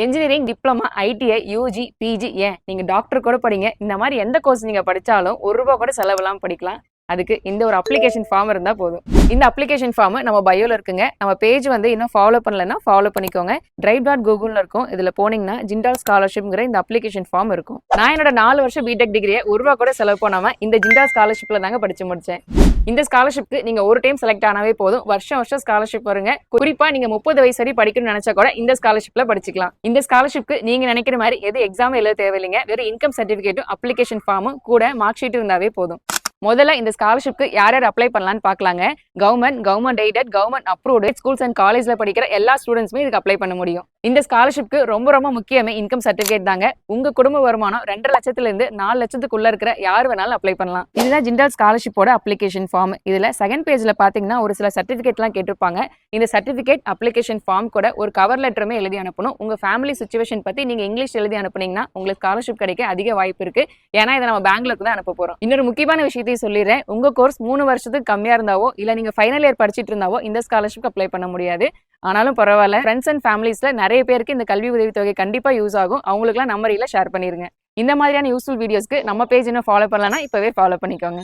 Engineering, diploma, ITI, UG, PG ஏன் நீங்க doctor கூட படிங்க. இந்த மாதிரி எந்த கோர்ஸ் நீங்க படிச்சாலும் ₹1 கூட செலவில்லாம படிக்கலாம். அதுக்கு இந்த ஒரு அப்ளிகேஷன் ஃபார்ம் இருந்தா போதும். இந்த அப்ளிகேஷன் ஃபார்ம் நம்ம பயோல இருக்குங்க. நம்ம பேஜ் வந்து இன்னும் ஃபாலோ பண்ணலன்னா ஃபாலோ பண்ணிக்கோங்க. drive.google இருக்கும். இதுல போனீங்கன்னா ஜிண்டால் ஸ்காலர்ஷிப்ங்கிற இந்த அப்ளிகேஷன் ஃபார்ம் இருக்கும். நான் என்னோட 4 வருஷம் பிடெக் டிகிரியை ₹1 கூட செலவு பண்ணாம இந்த ஜிண்டால் ஸ்காலர்ஷிப்ல தாங்க படிச்சு முடிச்சேன். இந்த ஸ்காலர்ஷிப்க்கு நீங்க ஒரு டைம் செலக்ட் ஆனாவே போதும். வருஷம் வருஷம் ஸ்காலர்ஷிப் வருங்க. குறிப்பா நீங்க 30 வயசு வரை படிக்கணும்னு நினைச்சா கூட இந்த ஸ்காலர்ஷிப்ல படிச்சுக்கலாம். இந்த ஸ்காலர்ஷிப்க்கு நீங்க நினைக்கிற மாதிரி எது எக்ஸாம் எழுத தேவையில்லைங்க. வெறும் இன்கம் சர்டிபிகேட்டும் அப்ளிகேஷன் ஃபார்மும் கூட மார்க் ஷீட் இருந்தாவே போதும். முதல்ல இந்த ஸ்காலர்ஷிப்க்கு யார் யார் அப்ளை பண்ணலாம்னு பார்க்கலாங்க. Government aided, government approved schools and காலேஜ்ல படிக்கிற எல்லா ஸ்டூடெண்ட்ஸுமே இதுக்கு அப்ளை பண்ண முடியும். இந்த ஸ்காலர்ஷிப்க்கு ரொம்ப முக்கியமே இன்கம் சர்டிபிகேட் தாங்க. உங்க குடும்ப வருமானம் 2 லட்சத்துல இருந்து 4 லட்சத்துக்குள்ள இருக்கிற யார் வேணாலும் அப்ளை பண்ணலாம். இதுதான் ஜிண்டால் ஸ்காலர்ஷிப்போட அப்ளிகேஷன் ஃபார்ம். இதுல செகண்ட் பேஜ்ல பாத்தீங்கன்னா ஒரு சில சர்டிபிகேட்லாம் கேட்டிருப்பாங்க. இந்த சர்டிபிகேட் அப்ளிகேஷன் ஃபார்ம் கூட ஒரு கவர் லெட்டருமே எழுதி அனுப்பணும். உங்க ஃபேமிலி சிச்சுவேஷன் பத்தி நீங்க இங்கிலீஷ் எழுதி அனுப்புனீங்கன்னா உங்களுக்கு ஸ்காலர்ஷிப் கிடைக்க அதிக வாய்ப்பு இருக்கு. ஏன்னா இதை நம்ம பெங்களூருக்கு தான் அனுப்ப போறோம். இன்னொரு முக்கியமான விஷயத்தையும் சொல்லிடுறேன். உங்க கோர்ஸ் 3 வருஷத்துக்கு கம்மியா இருந்தாவோ இல்ல நீங்க ஃபைனல் இயர் படிச்சிட்டு இருந்தாவோ இந்த ஸ்காலர்ஷிப் அப்ளை பண்ண முடியாது. ஆனாலும் பரவாயில்ல, ஃப்ரெண்ட்ஸ் அண்ட் ஃபேமிலிஸ்ல நிறைய பேருக்கு இந்த கல்வி உதவித்தொகை கண்டிப்பா யூஸ் ஆகும். அவங்களுக்குலாம் நம்ம ரீல ஷேர் பண்ணிருங்க. இந்த மாதிரியான யூஸ்ஃபுல் வீடியோஸ்க்கு நம்ம பேஜ் இன்னும் ஃபாலோ பண்ணலன்னா இப்பவே ஃபாலோ பண்ணிக்கோங்க.